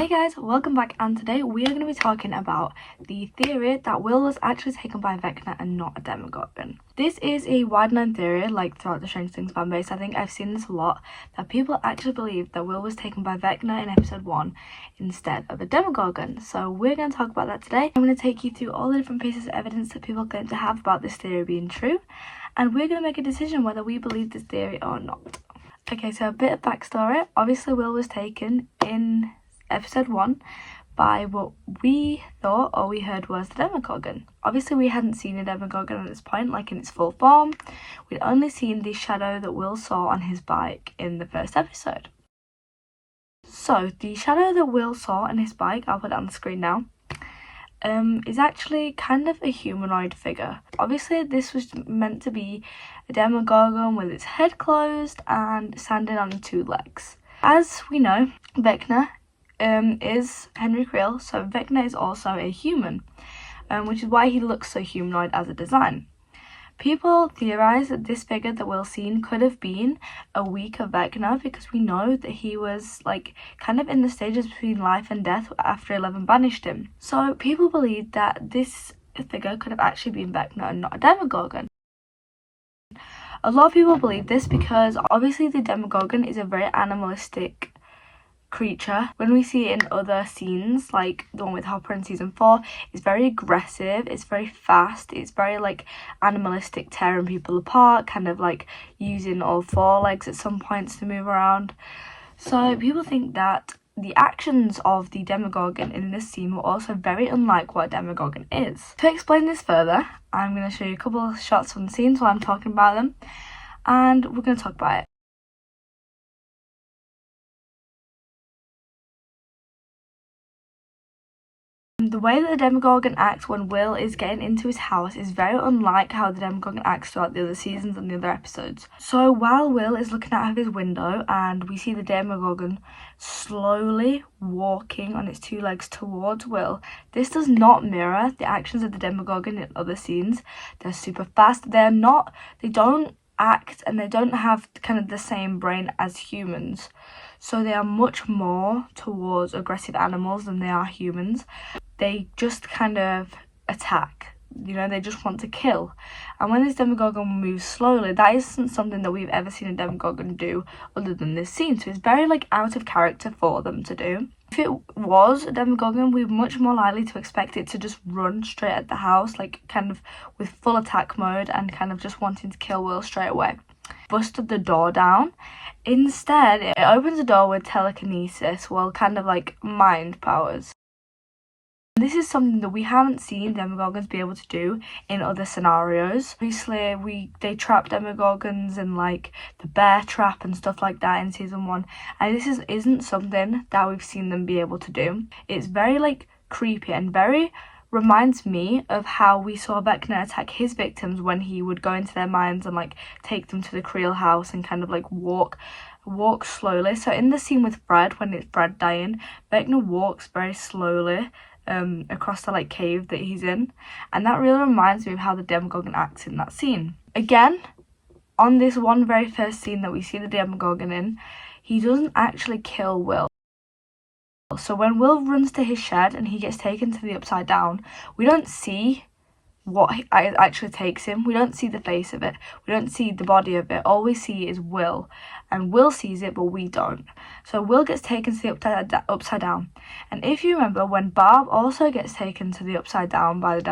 Hey guys, welcome back, and today we are going to be talking about the theory that Will was actually taken by Vecna and not a demogorgon. This is a wide-known theory, like throughout the Stranger Things fan base. I think I've seen this a lot, that people actually believe that Will was taken by Vecna in episode 1 instead of a demogorgon. So we're going to talk about that today. I'm going to take you through all the different pieces of evidence that people claim to have about this theory being true, and we're going to make a decision whether we believe this theory or not. Okay, so a bit of backstory. Obviously, Will was taken in episode 1 by what we thought or we heard was the demogorgon. Obviously, we hadn't seen a demogorgon at this point, like in its full form. We'd only seen the shadow that Will saw on his bike in the first episode. So the shadow that Will saw on his bike, I'll put it on the screen now, is actually kind of a humanoid figure. Obviously, this was meant to be a demogorgon with its head closed and standing on 2 legs. As we know, Vecna is Henry Creel, so Vecna is also a human, which is why he looks so humanoid as a design. People theorize that this figure that Will seen could have been a weaker Vecna, because we know that he was like kind of in the stages between life and death after 11 banished him. So people believe that this figure could have actually been Vecna and not a demogorgon. A lot of people believe this because obviously the demogorgon is a very animalistic creature. When we see it in other scenes, like the one with Hopper in season 4, it's very aggressive, it's very fast, it's very like animalistic, tearing people apart, kind of like using all 4 legs at some points to move around. So people think that the actions of the demogorgon in this scene were also very unlike what a demogorgon is. To explain this further, I'm going to show you a couple of shots from the scenes while I'm talking about them, and we're going to talk about it. The way that the demogorgon acts when Will is getting into his house is very unlike how the demogorgon acts throughout the other seasons and the other episodes. So while Will is looking out of his window and we see the demogorgon slowly walking on its 2 legs towards Will, this does not mirror the actions of the demogorgon in other scenes. They're super fast. They don't act, and they don't have kind of the same brain as humans. So they are much more towards aggressive animals than they are humans. They just kind of attack, they just want to kill. And when this demogorgon moves slowly, that isn't something that we've ever seen a demogorgon do other than this scene. So it's very like out of character for them to do. If it was a demogorgon, we're much more likely to expect it to just run straight at the house, like kind of with full attack mode and kind of just wanting to kill Will straight away. Busted the door down. Instead, it opens the door with telekinesis, well, kind of like mind powers. This is something that we haven't seen demogorgons be able to do in other scenarios. Obviously, they trap demogorgons in like the bear trap and stuff like that in season 1, and this isn't something that we've seen them be able to do. It's very like creepy and very reminds me of how we saw Vecna attack his victims when he would go into their minds and like take them to the Creel house and kind of like walk slowly. So in the scene with Fred, when it's Fred dying, Vecna walks very slowly across the like cave that he's in, and that really reminds me of how the demogorgon acts in that scene. Again, on this one very first scene that we see the demogorgon in, he doesn't actually kill Will. So when Will runs to his shed and he gets taken to the Upside Down, we don't see what actually takes him. We don't see the face of it. We don't see the body of it. All we see is Will. And Will sees it, but we don't. So Will gets taken to the Upside Down. And if you remember, when Barb also gets taken to the Upside Down by the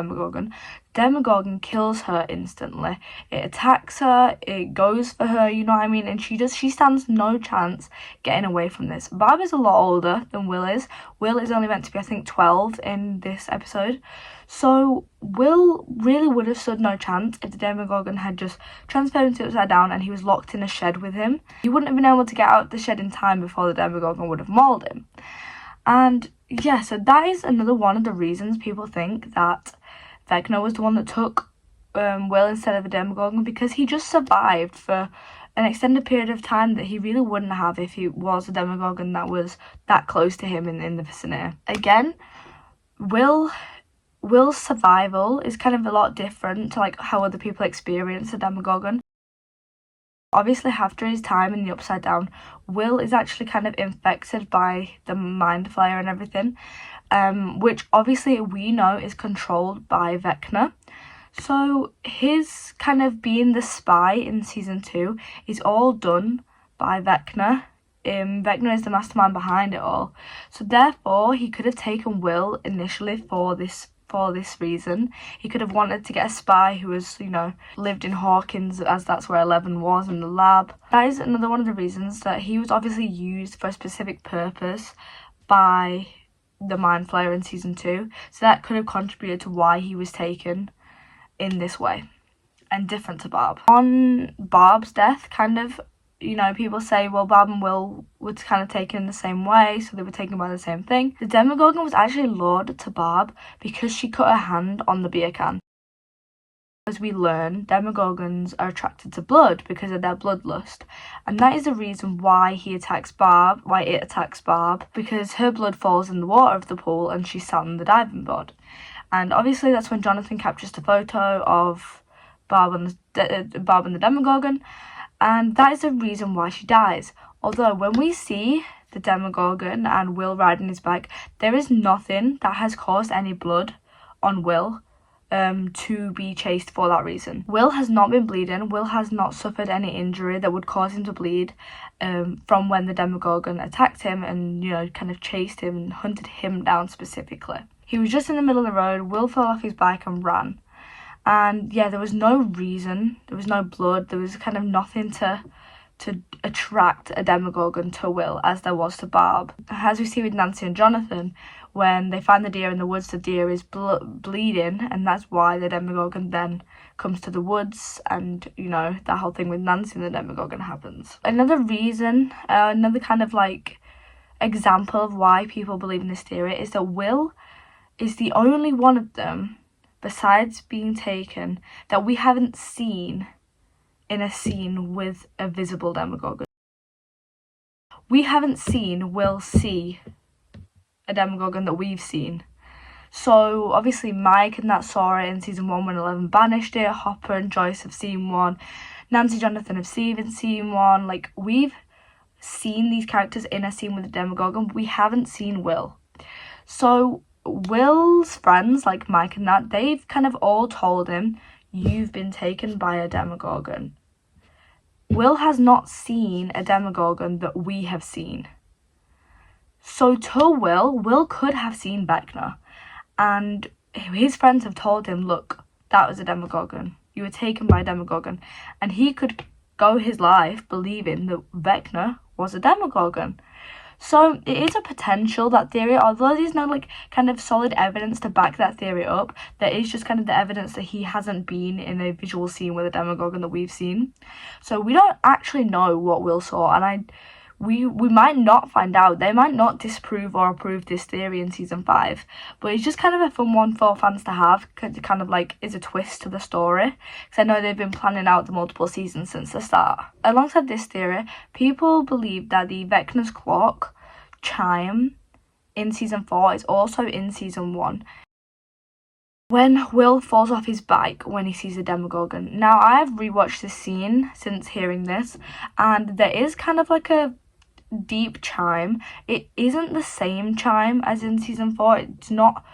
Demogorgon kills her instantly. It attacks her, it goes for her, you know what I mean? And she stands no chance getting away from this. Barb is a lot older than Will is. Will is only meant to be, I think, 12 in this episode. So Will really would have stood no chance if the Demogorgon had just transferred him to Upside Down and he was locked in a shed with him. He wouldn't have been able to get out of the shed in time before the Demogorgon would have mauled him. And yeah, so that is another one of the reasons people think that Vecna was the one that took Will instead of a Demogorgon, because he just survived for an extended period of time that he really wouldn't have if he was a Demogorgon that was that close to him in the vicinity. Again, Will's survival is kind of a lot different to like how other people experience a Demogorgon. obviously after his time in the Upside Down, Will is actually kind of infected by the Mind Flayer and everything, which obviously we know is controlled by Vecna. So his kind of being the spy in season 2 is all done by Vecna. Vecna is the mastermind behind it all. So therefore, he could have taken Will initially for this reason. He could have wanted to get a spy who was, lived in Hawkins, as that's where Eleven was, in the lab. That is another one of the reasons that he was obviously used for a specific purpose by the Mind Flayer in season 2. So that could have contributed to why he was taken in this way and different to Barb. On Barb's death, kind of, people say, well, Barb and Will were kind of taken in the same way, so they were taken by the same thing. The demogorgon was actually lured to Barb because she cut her hand on the beer can. As we learn, demogorgons are attracted to blood because of their bloodlust, and that is the reason why it attacks Barb, because her blood falls in the water of the pool and she's sat on the diving board. And obviously that's when Jonathan captures the photo of Barb and the demogorgon, and that is the reason why she dies. Although when we see the demogorgon and Will riding his bike, there is nothing that has caused any blood on Will to be chased for that reason. Will has not been bleeding. Will has not suffered any injury that would cause him to bleed from when the demogorgon attacked him and, kind of chased him and hunted him down specifically. He was just in the middle of the road. Will fell off his bike and ran. And yeah, there was no reason. There was no blood. There was kind of nothing to attract a demogorgon to Will as there was to Barb. As we see with Nancy and Jonathan, when they find the deer in the woods, the deer is bleeding, and that's why the demogorgon then comes to the woods, and that whole thing with Nancy and the demogorgon happens. Another reason, another kind of example of why people believe in this theory is that Will is the only one of them, besides being taken, that we haven't seen in a scene with a visible demogorgon. We haven't seen Will see a demogorgon that we've seen. So obviously Mike and that saw it in season 1 when 11 banished it. Hopper and Joyce have seen one. Nancy, Jonathan have seen one. We've seen these characters in a scene with a demogorgon, but we haven't seen Will. So Will's friends, like Mike and that, they've kind of all told him, you've been taken by a demogorgon. Will has not seen a demogorgon that we have seen. So to Will could have seen Vecna, and his friends have told him, look, that was a demogorgon. You were taken by a demogorgon. And he could go his life believing that Vecna was a demogorgon. So it is a potential, that theory, although there's no kind of solid evidence to back that theory up. There is just kind of the evidence that he hasn't been in a visual scene with a demogorgon that we've seen. So we don't actually know what Will saw, and we might not find out. They might not disprove or approve this theory in season 5, but it's just kind of a fun one for fans to have, because it kind of is a twist to the story, because I know they've been planning out the multiple seasons since the start. Alongside this theory, people believe that the Vecna's clock chime in season 4 is also in season 1, when Will falls off his bike when he sees the demogorgon. Now, I have rewatched this scene since hearing this, and there is kind of a deep chime. It isn't the same chime as in season 4. It's not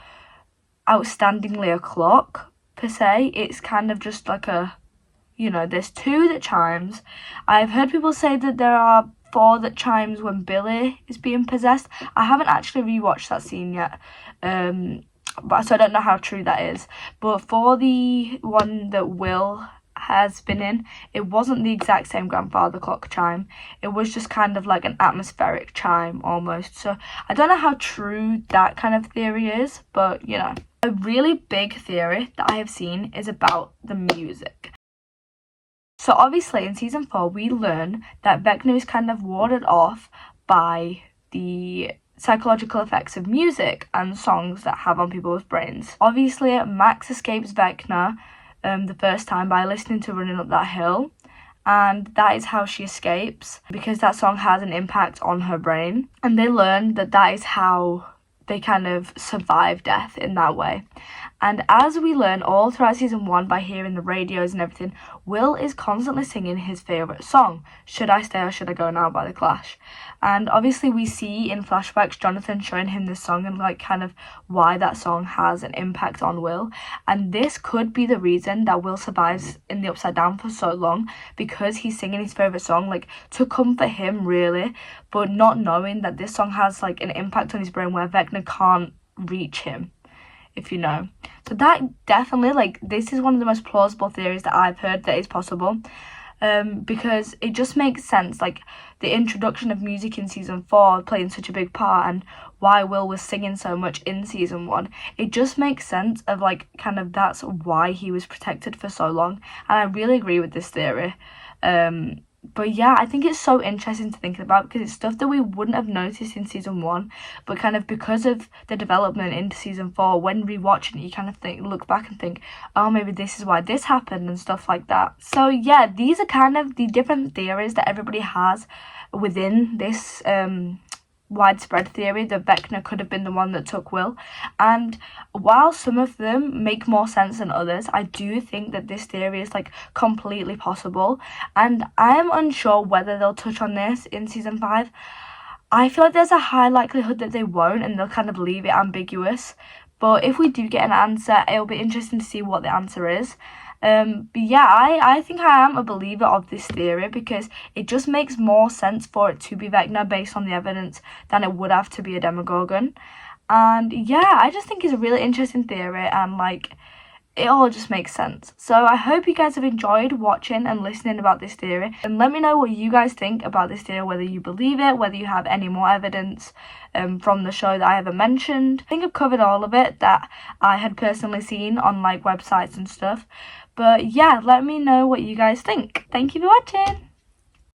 outstandingly a clock per se. It's kind of just there's 2 that chimes. I've heard people say that there are 4 that chimes when Billy is being possessed. I haven't actually rewatched that scene yet, so I don't know how true that is. But for the one that Will has been in, it wasn't the exact same grandfather clock chime. It was just kind of an atmospheric chime almost. So I don't know how true that kind of theory is, but A really big theory that I have seen is about the music. So obviously in season 4 we learn that Vecna is kind of warded off by the psychological effects of music and songs that have on people's brains. Obviously Max escapes Vecna the first time by listening to Running Up That Hill, and that is how she escapes, because that song has an impact on her brain. And they learn that that is how they kind of survive death in that way. And as we learn all throughout season 1 by hearing the radios and everything, Will is constantly singing his favourite song, Should I Stay or Should I Go Now by The Clash. And obviously we see in flashbacks Jonathan showing him this song and like kind of why that song has an impact on Will. And this could be the reason that Will survives in the Upside Down for so long, because he's singing his favourite song, like to comfort him really, but not knowing that this song has like an impact on his brain where Vecna can't reach him, if you know. So that definitely, like, this is one of the most plausible theories that I've heard that is possible, because it just makes sense, like the introduction of music in season 4 playing such a big part and why Will was singing so much in season 1. It just makes sense of like kind of that's why he was protected for so long, and I really agree with this theory. But yeah, I think it's so interesting to think about because it's stuff that we wouldn't have noticed in season 1, but kind of because of the development into season 4, when rewatching it, you kind of look back and think, oh, maybe this is why this happened and stuff like that. So yeah, these are kind of the different theories that everybody has within this widespread theory that Vecna could have been the one that took Will. And while some of them make more sense than others, I do think that this theory is like completely possible, and I am unsure whether they'll touch on this in season 5. I feel like there's a high likelihood that they won't, and they'll kind of leave it ambiguous. But if we do get an answer, it'll be interesting to see what the answer is. But yeah, I think I am a believer of this theory because it just makes more sense for it to be Vecna based on the evidence than it would have to be a demogorgon. And yeah, I just think it's a really interesting theory, and like it all just makes sense. So I hope you guys have enjoyed watching and listening about this theory, and let me know what you guys think about this theory, whether you believe it, whether you have any more evidence from the show that I haven't mentioned. I think I've covered all of it that I had personally seen on like websites and stuff. But yeah, let me know what you guys think. Thank you for watching.